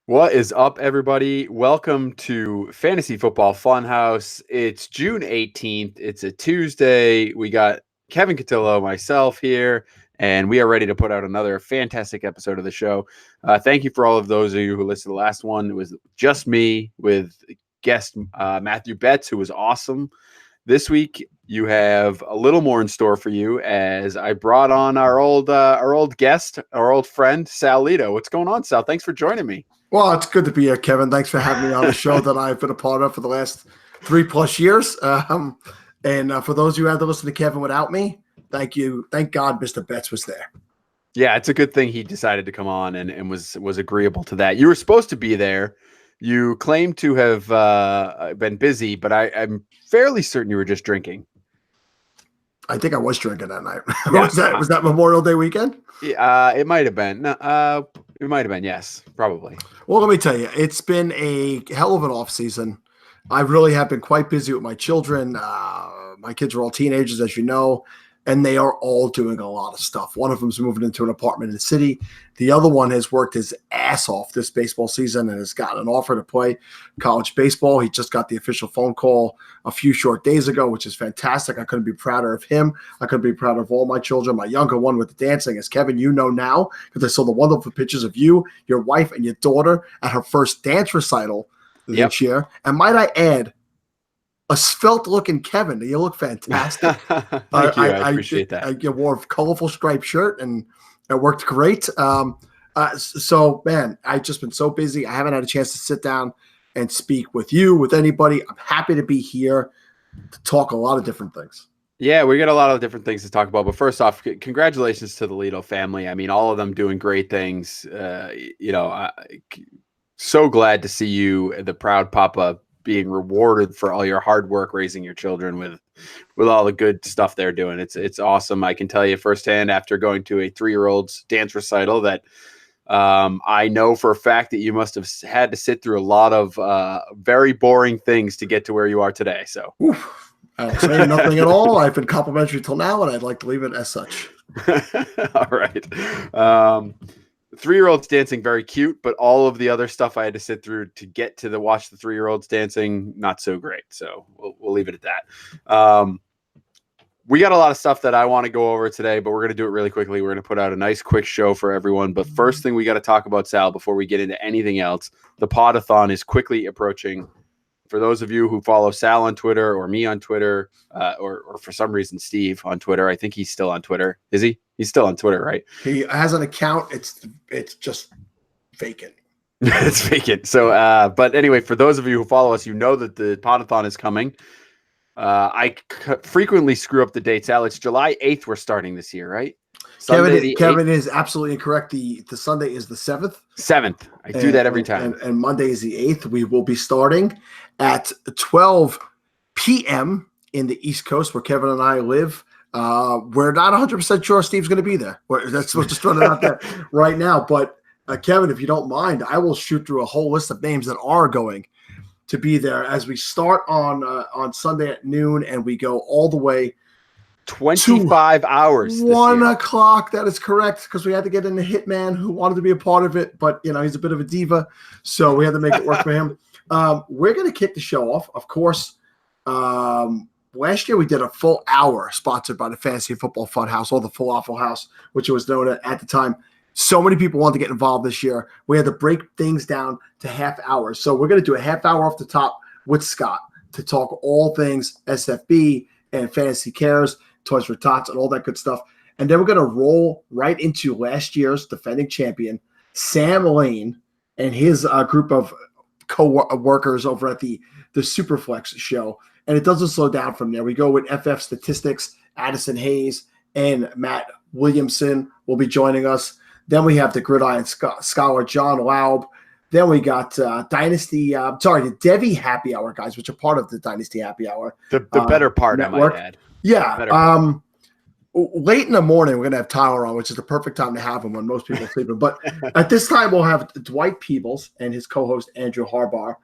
What is up, everybody? Welcome to Fantasy Football Funhouse. It's June 18th. It's a Tuesday. We got Kevin Cotillo, myself here, and we are ready to put out another fantastic episode of the show. Thank you for all of those of you who listened to the last one. It was just me with guest Matthew Betts, who was awesome. This week, you have a little more in store for you as I brought on our old guest, our old friend, Sal Lito. What's going on, Sal? Thanks for joining me. Well, it's good to be here, Kevin. Thanks for having me on the show that I've been a part of for the last 3+ years. And for those of you who had to listen to Kevin without me, thank you. Thank God Mr. Betts was there. Yeah, it's a good thing he decided to come on and was agreeable to that. You were supposed to be there. You claimed to have been busy, but I'm fairly certain you were just drinking. I think I was drinking that night. Yeah. was that Memorial Day weekend? It might have been. It might have been. Yes, probably. Well, let me tell you, it's been a hell of an off season. I really have been quite busy with my children. My kids are all teenagers, as you know, and they are all doing a lot of stuff. One of them's moving into an apartment in the city. The other one has worked his ass off this baseball season and has gotten an offer to play college baseball. He just got the official phone call a few short days ago, which is fantastic. I couldn't be prouder of him. I couldn't be prouder of all my children. My younger one with the dancing, as Kevin, you know now, because I saw the wonderful pictures of you, your wife, and your daughter at her first dance recital this year. And might I add, a svelte-looking Kevin. You look fantastic. Thank you. I appreciate that. I wore a colorful striped shirt, and it worked great. So, man, I've just been so busy. I haven't had a chance to sit down and speak with you, with anybody. I'm happy to be here to talk a lot of different things. Yeah, we got a lot of different things to talk about. But first off, congratulations to the Lito family. I mean, all of them doing great things. So glad to see you, the proud papa, being rewarded for all your hard work raising your children with all the good stuff they're doing. It's awesome. I can tell you firsthand after going to a 3-year-old's dance recital that I know for a fact that you must have had to sit through a lot of very boring things to get to where you are today. So I'll say nothing at all. I've been complimentary till now, and I'd like to leave it as such. All right. 3-year-olds dancing, very cute, but all of the other stuff I had to sit through to get to watch the 3-year-olds dancing, not so great. So we'll leave it at that. We got a lot of stuff that I want to go over today, but we're going to do it really quickly. We're going to put out a nice quick show for everyone. But first thing we got to talk about, Sal, before we get into anything else, the Podathon is quickly approaching. For those of you who follow Sal on Twitter or me on Twitter, or for some reason Steve on Twitter, I think he's still on Twitter. Is he? He's still on Twitter, right? He has an account. It's just vacant. It's vacant. So, but anyway, for those of you who follow us, you know that the Podathon is coming. I frequently screw up the dates, Sal. It's July 8th we're starting this year, right? Kevin is absolutely incorrect. The Sunday is the 7th. 7th. I do that every time. And Monday is the 8th. We will be starting at 12 p.m. in the East Coast where Kevin and I live. We're not 100% sure Steve's going to be there. That's just throwing it out there right now. But Kevin, if you don't mind, I will shoot through a whole list of names that are going to be there as we start on Sunday at noon and we go all the way 25 hours. 1 o'clock. That is correct, because we had to get in the Hitman who wanted to be a part of it, but he's a bit of a diva, so we had to make it work for him. We're going to kick the show off, of course. Last year we did a full hour sponsored by the Fantasy Football Funhouse, or the Falafel House, which it was known at the time. So many people wanted to get involved this year. We had to break things down to half hours. So we're going to do a half hour off the top with Scott to talk all things SFB and Fantasy Cares, Toys for Tots, and all that good stuff. And then we're going to roll right into last year's defending champion, Sam Lane, and his group of co-workers over at the Superflex show. And it doesn't slow down from there. We go with FF Statistics, Addison Hayes, and Matt Williamson will be joining us. Then we have the Gridiron Scholar, John Laub. Then we got the Devi Happy Hour guys, which are part of the Dynasty Happy Hour. The better part, network. I might add. Yeah. Late in the morning, we're going to have Tyler on, which is the perfect time to have him when most people are sleeping. But at this time, we'll have Dwight Peebles and his co-host Andrew Harbar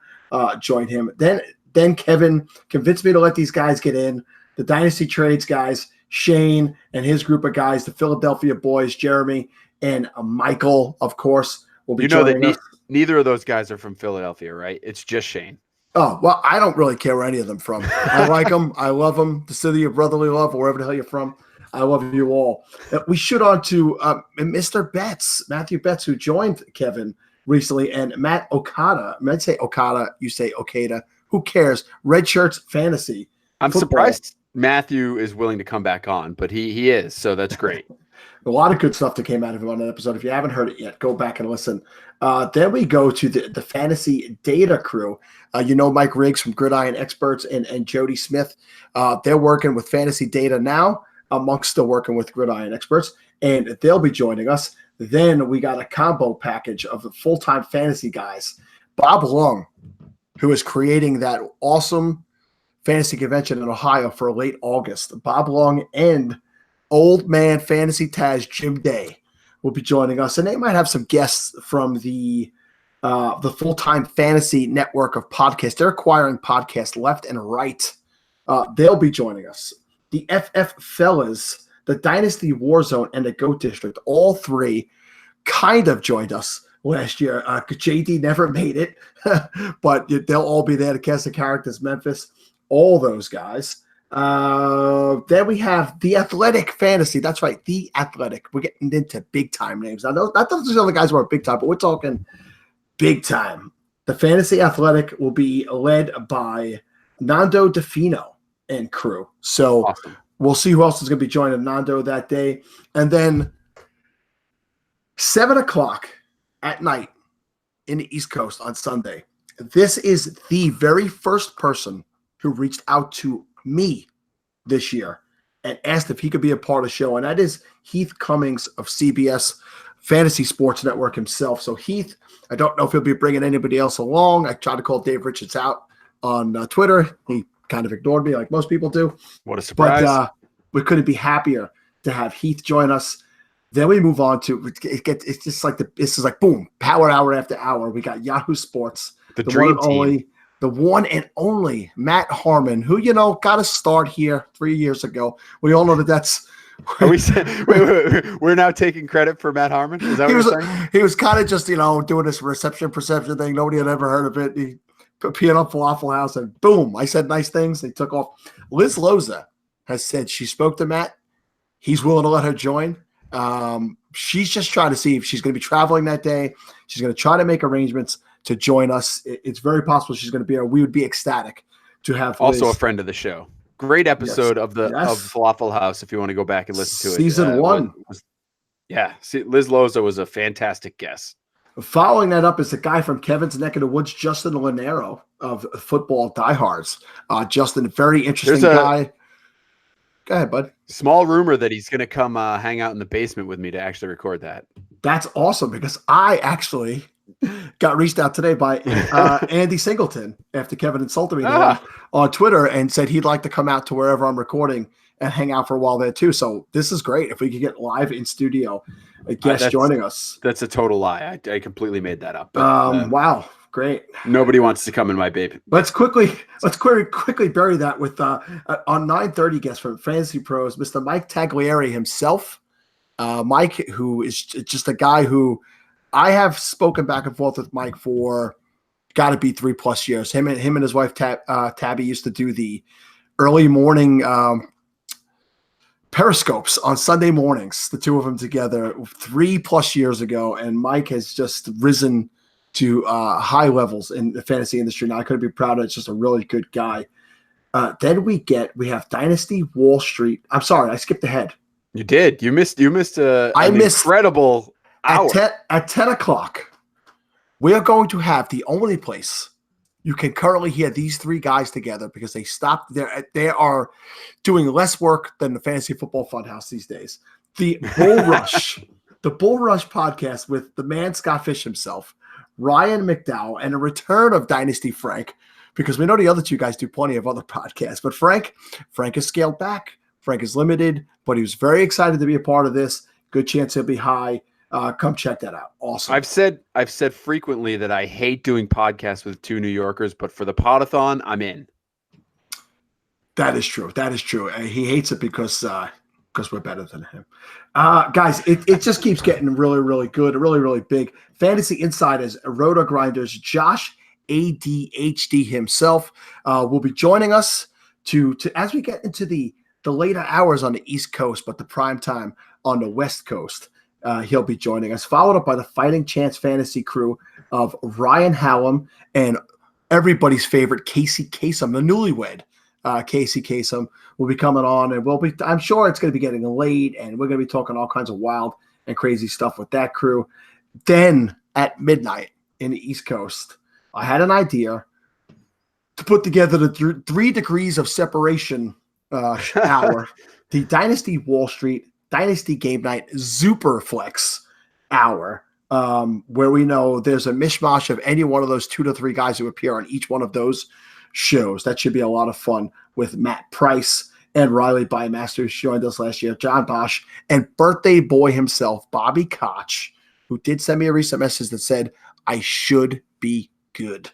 join him. Then Kevin convinced me to let these guys get in. The Dynasty Trades guys, Shane and his group of guys, the Philadelphia boys, Jeremy and Michael, of course, will be joining us. neither of those guys are from Philadelphia, right? It's just Shane. Oh, well, I don't really care where any of them from. I like them. I love them. The city of brotherly love, or wherever the hell you're from. I love you all. We should on to Mr. Betts, Matthew Betts, who joined Kevin recently, and Matt Okada. I might say Okada, you say Okada. Who cares? Red Shirts Fantasy. I'm Football. surprised Matthew is willing to come back on, but he is, so that's great. A lot of good stuff that came out of him on that episode. If you haven't heard it yet, go back and listen. Then we go to the fantasy data crew. Mike Riggs from Gridiron Experts and Jody Smith. They're working with fantasy data now, amongst still working with Gridiron Experts, and they'll be joining us. Then we got a combo package of the full-time fantasy guys. Bob Lung, who is creating that awesome fantasy convention in Ohio for late August. Bob Lung and Old Man Fantasy Taz Jim Day will be joining us, and they might have some guests from the full-time fantasy network of podcasts. They're acquiring podcasts left and right. They'll be joining us. The FF Fellas, the Dynasty Warzone, and the Goat District, all three kind of joined us last year. JD never made it, but they'll all be there to cast the characters. Memphis, all those guys. Then we have the Athletic Fantasy. That's right, the Athletic. We're getting into big time names. I know not those other guys who are big time, but we're talking big time. The Fantasy Athletic will be led by Nando DeFino and crew. So Awesome. We'll see who else is going to be joining Nando that day. And then 7:00 at night in the East Coast on Sunday. This is the very first person who reached out to me this year and asked if he could be a part of the show, and that is Heath Cummings of CBS Fantasy Sports Network himself. So Heath, I don't know if he'll be bringing anybody else along. I tried to call Dave Richards out on Twitter. He kind of ignored me like most people do. What a surprise. But we couldn't be happier to have Heath join us. Then we move on to it's just like this is like boom, power hour after hour. We got Yahoo Sports, the dream team. The one and only Matt Harmon, who, got a start here 3 years ago. We all know that's. Are we saying, wait, we're now taking credit for Matt Harmon? Is that what you're saying? He was kind of just, doing this reception perception thing. Nobody had ever heard of it. He appeared on Falafel House and boom, I said nice things. They took off. Liz Loza has said she spoke to Matt. He's willing to let her join. She's just trying to see if she's going to be traveling that day. She's going to try to make arrangements to join us. It's very possible she's going to be here. We would be ecstatic to have also Liz. A friend of the show. Great episode of Falafel House if you want to go back and listen to it. Season 1. Liz Loza was a fantastic guest. Following that up is the guy from Kevin's neck of the woods, Justin Lanero of Football Diehards. Justin, very interesting guy. Go ahead, bud. Small rumor that he's going to come hang out in the basement with me to actually record that. That's awesome because I actually got reached out today by Andy Singleton after Kevin insulted me on Twitter and said he'd like to come out to wherever I'm recording and hang out for a while there too. So this is great. If we could get live in studio, a guest joining us. That's a total lie. I completely made that up. But, wow. Great. Nobody wants to come in my baby. Let's quickly bury that with on 9:30 guest from Fantasy Pros, Mr. Mike Taglieri himself. Mike, who is just a guy who I have spoken back and forth with Mike for got to be 3+ years. Him and his wife Tabby used to do the early morning periscopes on Sunday mornings. The two of them together 3+ years ago, and Mike has just risen to high levels in the fantasy industry. Now I couldn't be prouder. It's just a really good guy. Then we have Dynasty Wall Street. I'm sorry, I skipped ahead. You did. You missed an incredible hour. At 10:00. We are going to have the only place you can currently hear these three guys together because they stopped there. They are doing less work than the Fantasy Football Funhouse these days. The Bull Rush, the Bull Rush podcast with the man Scott Fish himself, Ryan McDowell, and a return of Dynasty Frank, because we know the other two guys do plenty of other podcasts. But Frank is scaled back. Frank is limited, but he was very excited to be a part of this. Good chance he'll be high. Come check that out. Awesome. I've said frequently that I hate doing podcasts with two New Yorkers, but for the Podathon, I'm in. That is true. He hates it because because we're better than him. Guys, it just keeps getting really, really good, really, really big. Fantasy Insiders, Roto Grinders, Josh ADHD himself will be joining us to as we get into the later hours on the East Coast, but the prime time on the West Coast. He'll be joining us, followed up by the Fighting Chance Fantasy crew of Ryan Hallam and everybody's favorite Casey Kasem, the newlywed. Casey Kasem will be coming on, and I'm sure it's going to be getting late, and we're going to be talking all kinds of wild and crazy stuff with that crew. Then at midnight in the East Coast, I had an idea to put together the 3 degrees of separation hour, the Dynasty Wall Street, Dynasty Game Night, Superflex hour, where we know there's a mishmash of any one of those 2 to 3 guys who appear on each one of those shows. That should be a lot of fun with Matt Price and Riley Bymaster, who joined us last year, John Bosch, and birthday boy himself, Bobby Koch, who did send me a recent message that said, I should be good.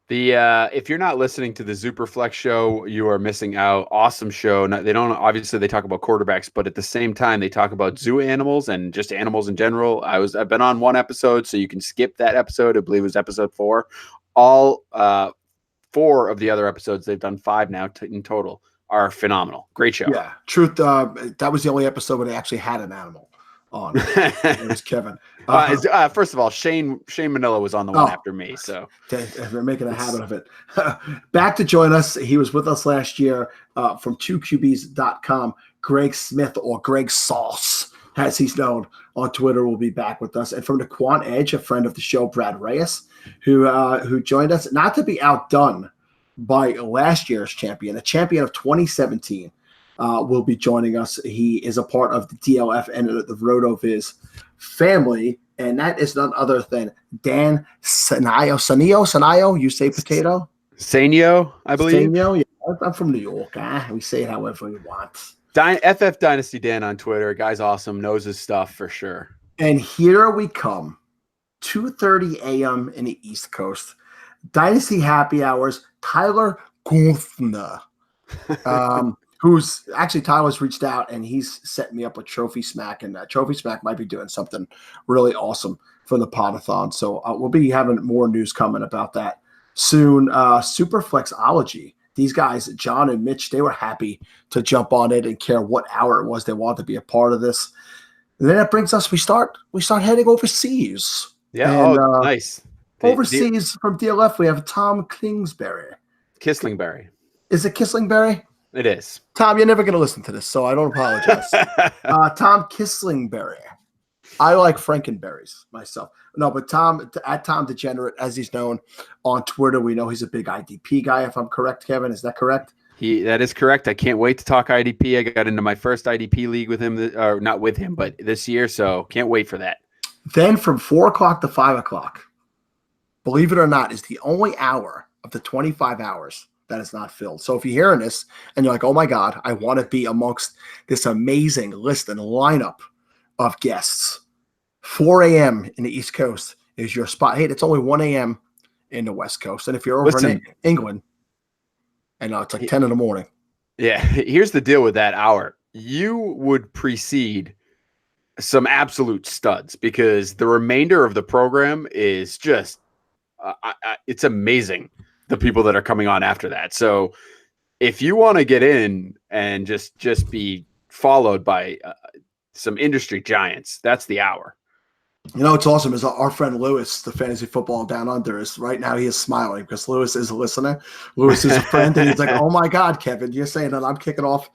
If you're not listening to the Superflex show, you are missing out. Awesome show. They talk about quarterbacks, but at the same time, they talk about zoo animals and just animals in general. I've been on one episode, so you can skip that episode. I believe it was episode 4. All 4 of the other episodes, they've done 5 now in total, are phenomenal. Great show. Yeah, truth. That was the only episode where they actually had an animal on. It was Kevin. First of all, Shane Manila was on the one after me, so we're making a habit of it. Back to join us. He was with us last year from 2QBs.com. Greg Smith, or Greg Sauce, as he's known on Twitter, will be back with us. And from the Quant Edge, a friend of the show, Brad Reyes, who joined us, not to be outdone by last year's champion, a champion of 2017. Will be joining us. He is a part of the DLF and the RotoViz family, and that is none other than Dan Sanio, you say potato? Sanio, I believe. Sanio, yeah. I'm from New York. We say it however we want. FF Dynasty Dan on Twitter. Guy's awesome, knows his stuff for sure. And here we come, 2:30 a.m. in the East Coast. Dynasty Happy Hours, Tyler Gunther. Who's actually Tyler's reached out and he's set me up with Trophy Smack, and Trophy Smack might be doing something really awesome for the Podathon. So we'll be having more news coming about that soon. Superflexology. These guys, John and Mitch, they were happy to jump on it and care what hour it was they wanted to be a part of this. And then that brings us, we start heading overseas. Yeah, and, nice. Overseas from DLF, we have Tom Kingsbury. Kislingberry. Is it Kislingberry? It is. Tom, you're never going to listen to this, so I don't apologize. Tom Kislingberry. I like Frankenberries myself. No, but Tom Degenerate, as he's known on Twitter, we know he's a big IDP guy, if I'm correct, Kevin. Is that correct? That is correct. I can't wait to talk IDP. I got into my first IDP league with him, or not with him, but this year, so can't wait for that. Then from 4 o'clock to 5 o'clock, believe it or not, is the only hour of the 25 hours that is not filled. So if you're hearing this and you're like, oh my God, I want to be amongst this amazing list and lineup of guests, 4 a.m. in the East Coast is your spot. Hey, it's only 1 a.m. in the West Coast. And if you're over in England, and it's like 10 in the morning. Yeah, here's the deal with that hour. You would precede some absolute studs because the remainder of the program is just, it's amazing. The people that are coming on after that. So if you want to get in and just be followed by some industry giants, that's the hour. You know, what's awesome is our friend Lewis, the fantasy football down under, is right now he is smiling because Lewis is a listener. Lewis is a friend, and he's like, oh my God, Kevin, you're saying that I'm kicking off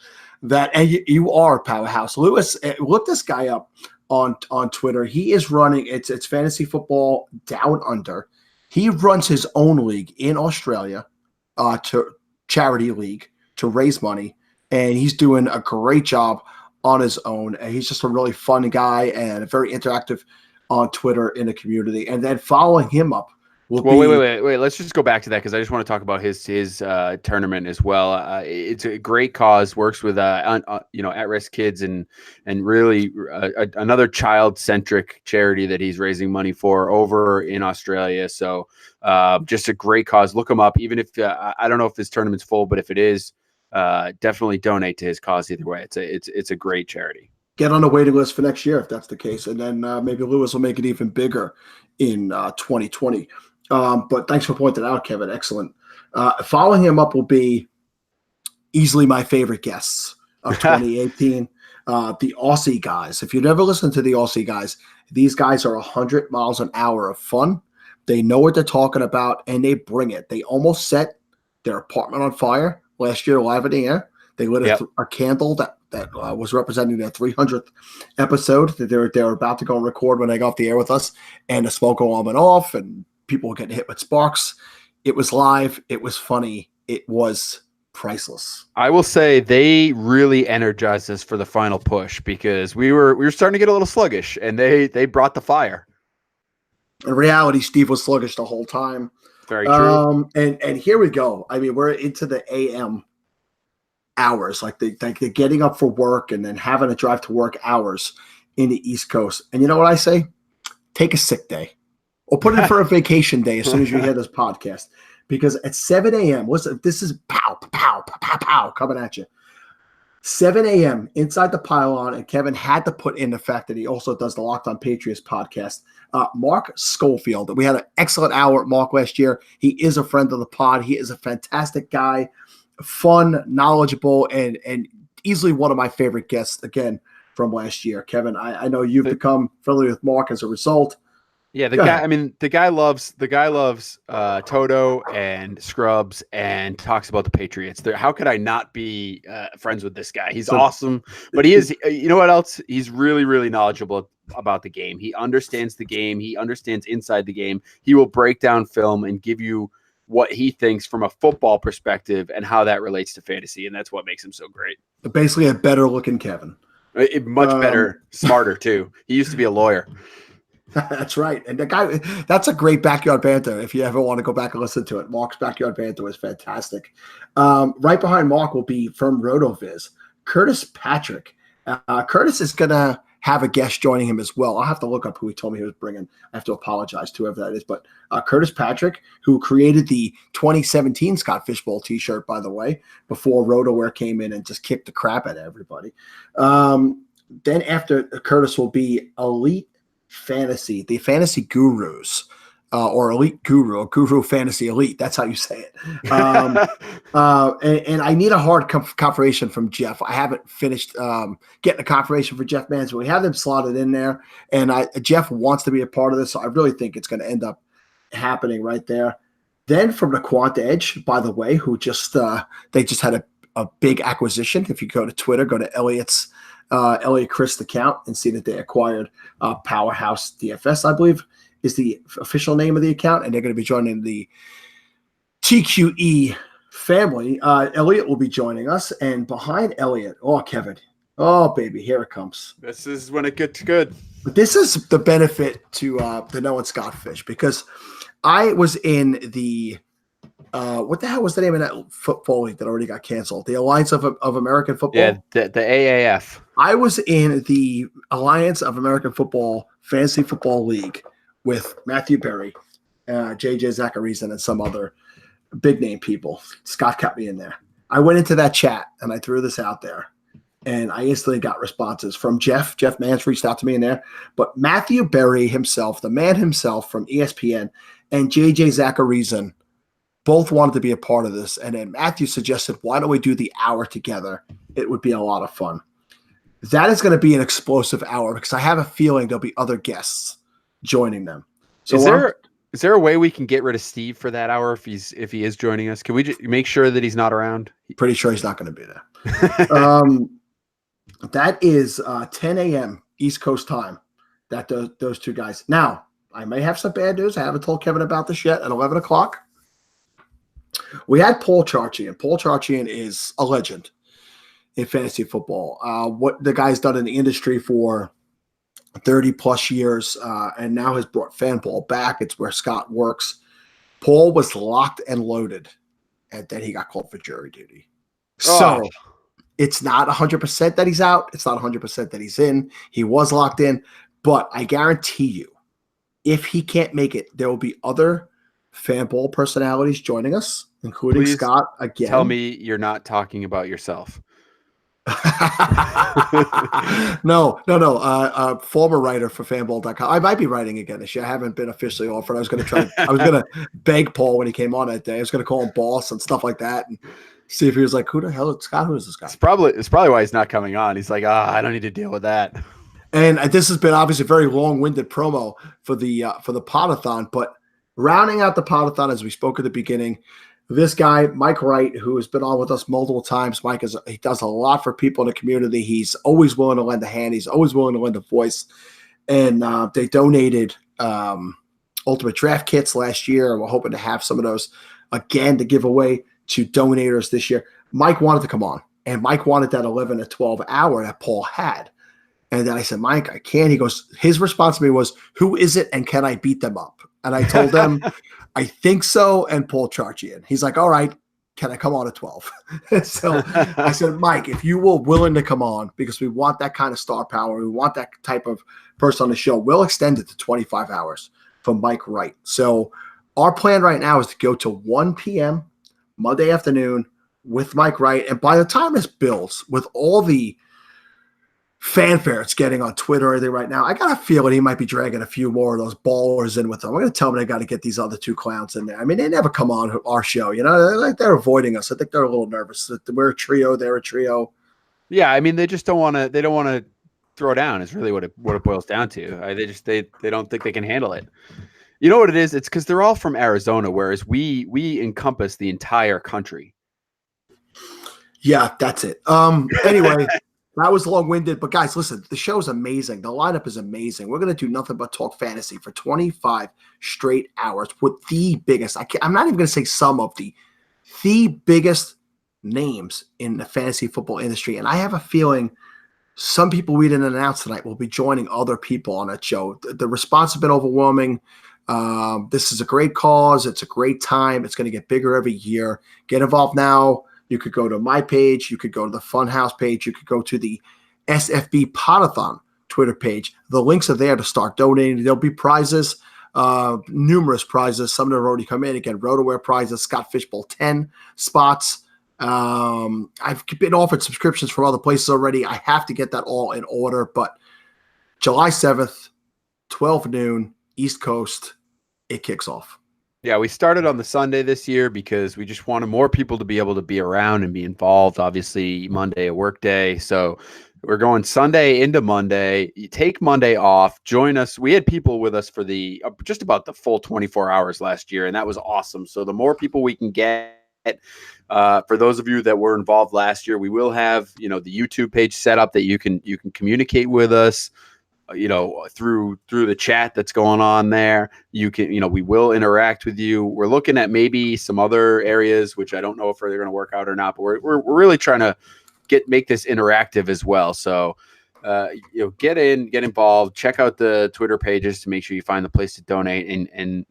that. And you are a powerhouse. Lewis, look this guy up on Twitter. He is running, it's fantasy football down under. He runs his own league in Australia, to charity league, to raise money, and he's doing a great job on his own. And he's just a really fun guy and very interactive on Twitter in the community. And then following him up will be... Wait. Let's just go back to that because I just want to talk about his tournament as well. It's a great cause. Works with at-risk kids and really another child-centric charity that he's raising money for over in Australia. So just a great cause. Look him up. Even if I don't know if this tournament's full, but if it is, definitely donate to his cause either way. It's a great charity. Get on the waiting list for next year if that's the case, and then maybe Lewis will make it even bigger in 2020. But thanks for pointing out, Kevin. Excellent. Following him up will be easily my favorite guests of 2018, the Aussie guys. If you've never listened to the Aussie guys, these guys are 100 miles an hour of fun. They know what they're talking about, and they bring it. They almost set their apartment on fire last year live in the air. They lit a candle that was representing their 300th episode that they were about to go and record when they got off the air with us, and the smoke alarm went off, and people were getting hit with sparks. It was live. It was funny. It was priceless. I will say they really energized us for the final push because we were starting to get a little sluggish, and they brought the fire. In reality, Steve was sluggish the whole time. Very true. And here we go. I mean, we're into the AM hours, like the getting up for work and then having to drive to work hours in the East Coast. And you know what I say? Take a sick day or put in for a vacation day as soon as you hear this podcast. Because at 7 a.m., this is pow, pow, pow, pow, pow coming at you. 7 a.m. inside the pylon, and Kevin had to put in the fact that he also does the Locked on Patriots podcast. Mark Schofield. We had an excellent hour at Mark last year. He is a friend of the pod. He is a fantastic guy, fun, knowledgeable, and easily one of my favorite guests, again, from last year. Kevin, I know you've become familiar with Mark as a result. Yeah, the guy. I mean, the guy loves Toto and Scrubs and talks about the Patriots. How could I not be friends with this guy? He's awesome, but he is. You know what else? He's really, really knowledgeable about the game. He understands the game. He understands inside the game. He will break down film and give you what he thinks from a football perspective and how that relates to fantasy, and that's what makes him so great. Basically, a better looking Kevin. Much better, smarter too. He used to be a lawyer. That's right. And the guy, that's a great backyard banter. If you ever want to go back and listen to it, Mark's backyard banter was fantastic. Right behind Mark will be from RotoViz, Curtis Patrick. Curtis is going to have a guest joining him as well. I'll have to look up who he told me he was bringing. I have to apologize to whoever that is. But Curtis Patrick, who created the 2017 Scott Fishbowl t-shirt, by the way, before RotoWare came in and just kicked the crap out of everybody. Then after Curtis will be Elite Fantasy, the fantasy gurus, or Elite Guru, or Guru Fantasy Elite. That's how you say it. And I need a hard confirmation from Jeff. I haven't finished getting a confirmation for Jeff Manson. We have them slotted in there, and Jeff wants to be a part of this, so I really think it's going to end up happening right there. Then from the Quant Edge, by the way, who they just had a big acquisition. If you go to Twitter, go to Elliot Christ account and see that they acquired Powerhouse DFS, I believe, is the official name of the account, and they're going to be joining the TQE family. Elliot will be joining us, and behind Elliot, Kevin, baby, here it comes. This is when it gets good. But this is the benefit to the Noah Scott Fish, because I was in the what the hell was the name of that football league that already got canceled? The Alliance of American Football? Yeah, the AAF. I was in the Alliance of American Football Fantasy Football League with Matthew Berry, JJ Zacharyson, and some other big-name people. Scott kept me in there. I went into that chat, and I threw this out there, and I instantly got responses from Jeff. Jeff Mance reached out to me in there. But Matthew Berry himself, the man himself from ESPN, and JJ Zacharyson both wanted to be a part of this. And then Matthew suggested, why don't we do the hour together? It would be a lot of fun. That is going to be an explosive hour because I have a feeling there'll be other guests joining them. So is there a way we can get rid of Steve for that hour if he is joining us? Can we just make sure that he's not around? Pretty sure he's not going to be there. That is 10 a.m. East Coast time. That those two guys. Now, I may have some bad news. I haven't told Kevin about this yet. At 11 o'clock, we had Paul Charchian. Paul Charchian is a legend in fantasy football. What the guy's done in the industry for 30 plus years, and now has brought FanBall back. It's where Scott works. Paul was locked and loaded, and then he got called for jury duty. So it's not 100% that he's out. It's not 100% that he's in. He was locked in, but I guarantee you, if he can't make it, there will be other FanBall personalities joining us including Please Scott again. tell me you're not talking about yourself. No. Former writer for fanball.com. I might be writing again this year. I haven't been officially offered. I was going to beg Paul when he came on that day. I was going to call him boss and stuff like that and see if he was like, who the hell is Scott? Who is this guy? It's probably why he's not coming on. He's like, I don't need to deal with that. And this has been obviously a very long-winded promo for the Podathon, but rounding out the Podathon, as we spoke at the beginning, this guy, Mike Wright, who has been on with us multiple times. Mike he does a lot for people in the community. He's always willing to lend a hand. He's always willing to lend a voice. And they donated Ultimate Draft kits last year. We're hoping to have some of those again to give away to donators this year. Mike wanted to come on, and Mike wanted that 11 to 12 hour that Paul had. And then I said, Mike, I can't. He goes, his response to me was, who is it and can I beat them up? And I told them, I think so, and Paul Charchian. He's like, all right, can I come on at 12? So I said, Mike, if you were willing to come on, because we want that kind of star power, we want that type of person on the show, we'll extend it to 25 hours for Mike Wright. So our plan right now is to go to 1 p.m. Monday afternoon with Mike Wright. And by the time this builds, with all the fanfare it's getting on Twitter or anything right now, I got a feeling he might be dragging a few more of those ballers in with him. I'm going to tell him they got to get these other two clowns in there. I mean, they never come on our show. They're avoiding us. I think they're a little nervous that we're a trio, they're a trio. Yeah, I mean, they just don't want to. They don't want to throw down. Is really what it boils down to. They don't think they can handle it. You know what it is? It's because they're all from Arizona, whereas we encompass the entire country. Yeah, that's it. Anyway. That was long-winded, but guys, listen, the show's amazing. The lineup is amazing. We're going to do nothing but talk fantasy for 25 straight hours with the biggest, I'm not even going to say some of the biggest names in the fantasy football industry. And I have a feeling some people we didn't announce tonight will be joining other people on that show. The response has been overwhelming. This is a great cause. It's a great time. It's going to get bigger every year. Get involved now. You could go to my page. You could go to the Funhouse page. You could go to the SFB Podathon Twitter page. The links are there to start donating. There'll be prizes, numerous prizes. Some of them have already come in. Again, RotoWare prizes, Scott Fishbowl 10 spots. I've been offered subscriptions from other places already. I have to get that all in order. But July 7th, 12 noon, East Coast, it kicks off. Yeah, we started on the Sunday this year because we just wanted more people to be able to be around and be involved. Obviously, Monday, a work day. So we're going Sunday into Monday. You take Monday off, join us. We had people with us for the just about the full 24 hours last year, and that was awesome. So the more people we can get, for those of you that were involved last year, we will have, the YouTube page set up that you can communicate with us. Through the chat that's going on there. You can, we will interact with you. We're looking at maybe some other areas, which I don't know if they're going to work out or not, but we're really trying to make this interactive as well. So, get involved, check out the Twitter pages to make sure you find the place to donate and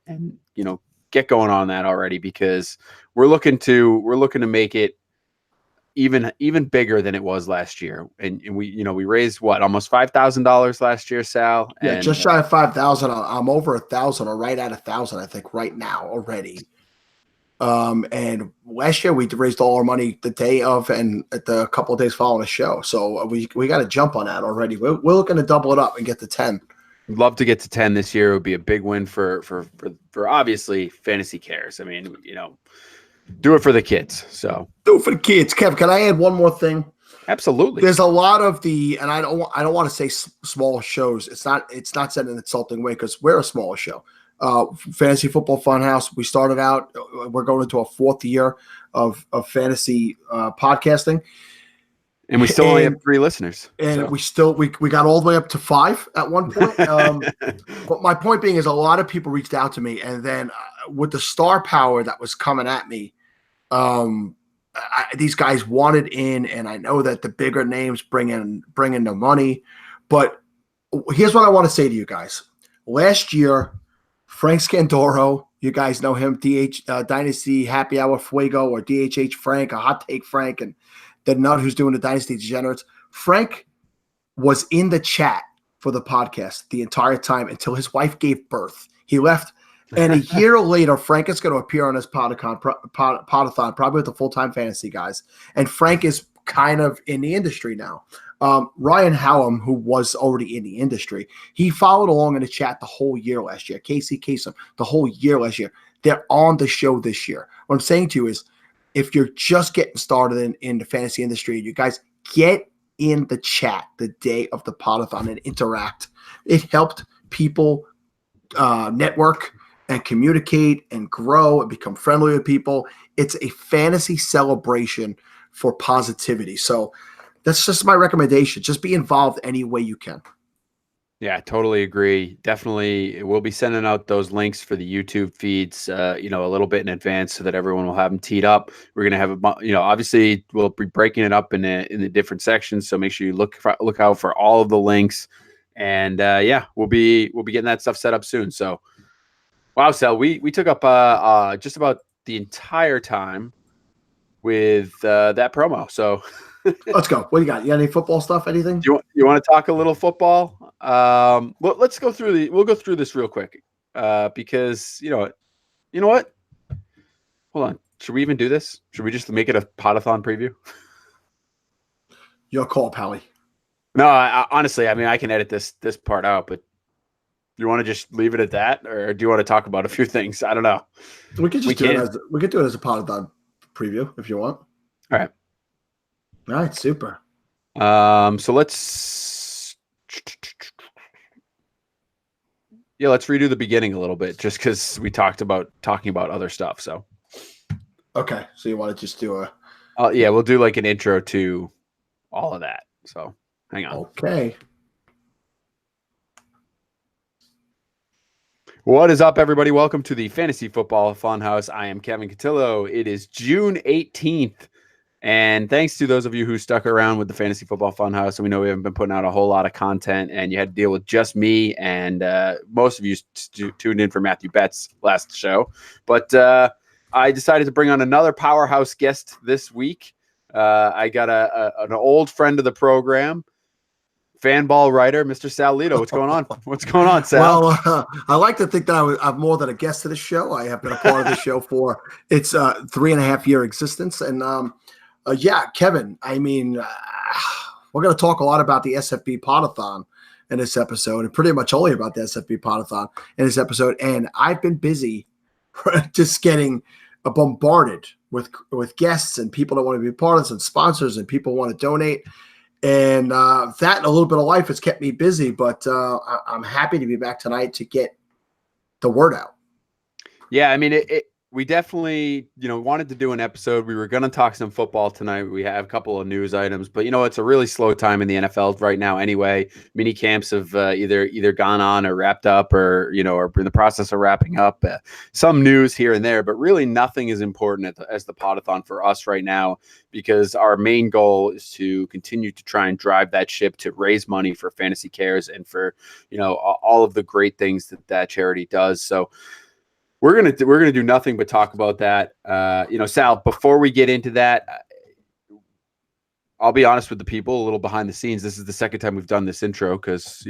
get going on that already, because we're looking to make it even bigger than it was last year. And we raised almost $5,000 last year, Sal. Yeah, and just shy of 5,000. I'm over 1,000 or right at 1,000, I think, right now already. And last year we raised all our money the day of and at the couple of days following the show. So we got to jump on that already. We're looking to double it up and get to 10. We'd love to get to 10 this year. It would be a big win for obviously Fantasy Cares. I mean, do it for the kids. So do it for the kids. Kev, can I add one more thing? Absolutely. There's a lot of and I don't want to say small shows. It's not said in an insulting way because we're a small show. Fantasy Football Funhouse. We started out. We're going into a 4th year of fantasy podcasting, and we still only have 3 listeners. And so. we got all the way up to 5 at one point. But my point being is a lot of people reached out to me, and then with the star power that was coming at me, these guys wanted in, and I know that the bigger names bring in the money. But here's what I want to say to you guys. Last year, Frank Scandoro, you guys know him, Dynasty Happy Hour Fuego, or DHH Frank, a Hot Take Frank, and the nut who's doing the Dynasty Degenerates. Frank was in the chat for the podcast the entire time until his wife gave birth. He left And a year later, Frank is going to appear on his podathon, probably with the full-time fantasy guys. And Frank is kind of in the industry now. Ryan Hallam, who was already in the industry, he followed along in the chat the whole year last year. Casey Kasem, the whole year last year. They're on the show this year. What I'm saying to you is, if you're just getting started in the fantasy industry, you guys get in the chat the day of the podathon and interact. It helped people network and communicate and grow and become friendly with people. It's a fantasy celebration for positivity. So that's just my recommendation. Just be involved any way you can. Yeah, totally agree. Definitely, we'll be sending out those links for the YouTube feeds, a little bit in advance so that everyone will have them teed up. We're gonna have obviously we'll be breaking it up in the different sections. So make sure you look out for all of the links, and we'll be getting that stuff set up soon. So, wow, Sal, we took up just about the entire time with that promo. So. Let's go. What do you got? You got any football stuff? Anything? You want to talk a little football? Well, let's go through we'll go through this real quick because you know what? Hold on. Should we even do this? Should we just make it a podathon preview? Your call, Pally. No, honestly, I mean, I can edit this part out, but you want to just leave it at that, or do you want to talk about a few things? I don't know. We could do it as a podathon preview if you want. All right. All right, super. So let's redo the beginning a little bit, just because we talking about other stuff. So, okay. So you want to just do a? We'll do like an intro to all of that. So, hang on. Okay. What is up, everybody? Welcome to the Fantasy Football Funhouse. I am Kevin Cotillo. It is June 18th. And thanks to those of you who stuck around with the Fantasy Football Funhouse. And we know we haven't been putting out a whole lot of content, and you had to deal with just me. And most of you tuned in for Matthew Betts last show. But I decided to bring on another powerhouse guest this week. I got an old friend of the program, fanball writer, Mr. Sal Lito. What's going on? What's going on, Sal? Well, I like to think that I'm more than a guest to the show. I have been a part of the show for its 3.5 year existence. And Kevin, I mean, we're going to talk a lot about the SFB Podathon in this episode, and pretty much only about the SFB Podathon in this episode. And I've been busy just getting bombarded with guests and people that want to be part of this, and sponsors, and people want to donate. And that and a little bit of life has kept me busy, but I'm happy to be back tonight to get the word out. Yeah, I mean, we definitely, wanted to do an episode. We were going to talk some football tonight. We have a couple of news items, but it's a really slow time in the NFL right now anyway. Mini camps have either gone on or wrapped up, or are in the process of wrapping up. Some news here and there, but really nothing is important as the Podathon for us right now, because our main goal is to continue to try and drive that ship to raise money for Fantasy Cares and for, all of the great things that charity does. So we're gonna do nothing but talk about that. Sal, before we get into that, I'll be honest with the people, a little behind the scenes. This is the second time we've done this intro because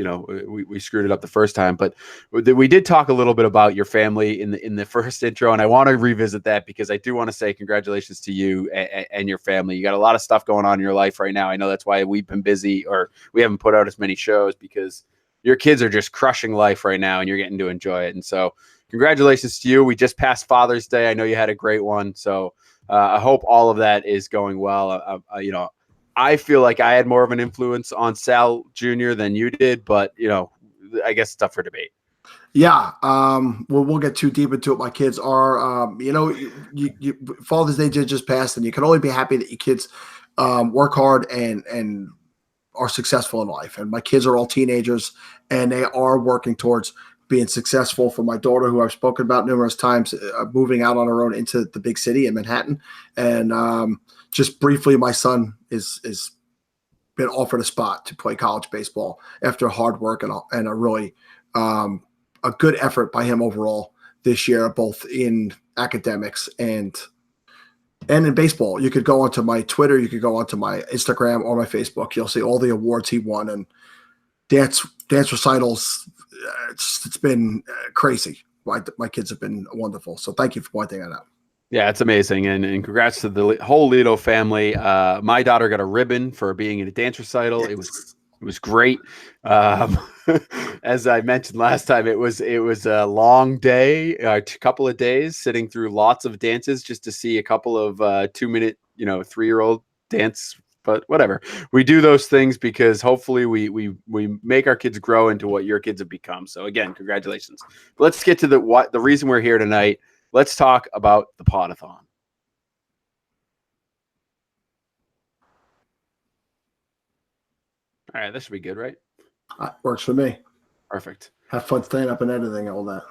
we screwed it up the first time. But we did talk a little bit about your family in the first intro, and I want to revisit that because I do want to say congratulations to you and your family. You got a lot of stuff going on in your life right now. I know that's why we've been busy, or we haven't put out as many shows, because your kids are just crushing life right now, and you're getting to enjoy it. And so, congratulations to you. We just passed Father's Day. I know you had a great one. So I hope all of that is going well. I feel like I had more of an influence on Sal Jr. than you did, but, I guess it's up for debate. Yeah. We'll get too deep into it. My kids are, Father's Day just passed, and you can only be happy that your kids work hard and are successful in life. And my kids are all teenagers, and they are working towards being successful. For my daughter, who I've spoken about numerous times, moving out on her own into the big city in Manhattan. And just briefly, my son is been offered a spot to play college baseball after hard work and a really a good effort by him overall this year, both in academics and in baseball. You could go onto my Twitter, you could go onto my Instagram or my Facebook. You'll see all the awards he won, and dance recitals. It's been crazy my kids have been wonderful. So thank you for pointing that out. Yeah, it's amazing. And congrats to the whole Lido family. My daughter got a ribbon for being in a dance recital. Yes. It was great. As I mentioned last time, it was a long day, a couple of days sitting through lots of dances just to see a couple of 2-minute, 3-year-old dance. But whatever, we do those things because hopefully we make our kids grow into what your kids have become. So again, congratulations. But let's get to the reason we're here tonight. Let's talk about the Podathon. All right, this should be good, right? Works for me. Perfect. Have fun staying up and editing all that.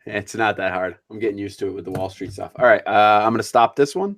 It's not that hard. I'm getting used to it with the Wall Street stuff. All right, I'm going to stop this one.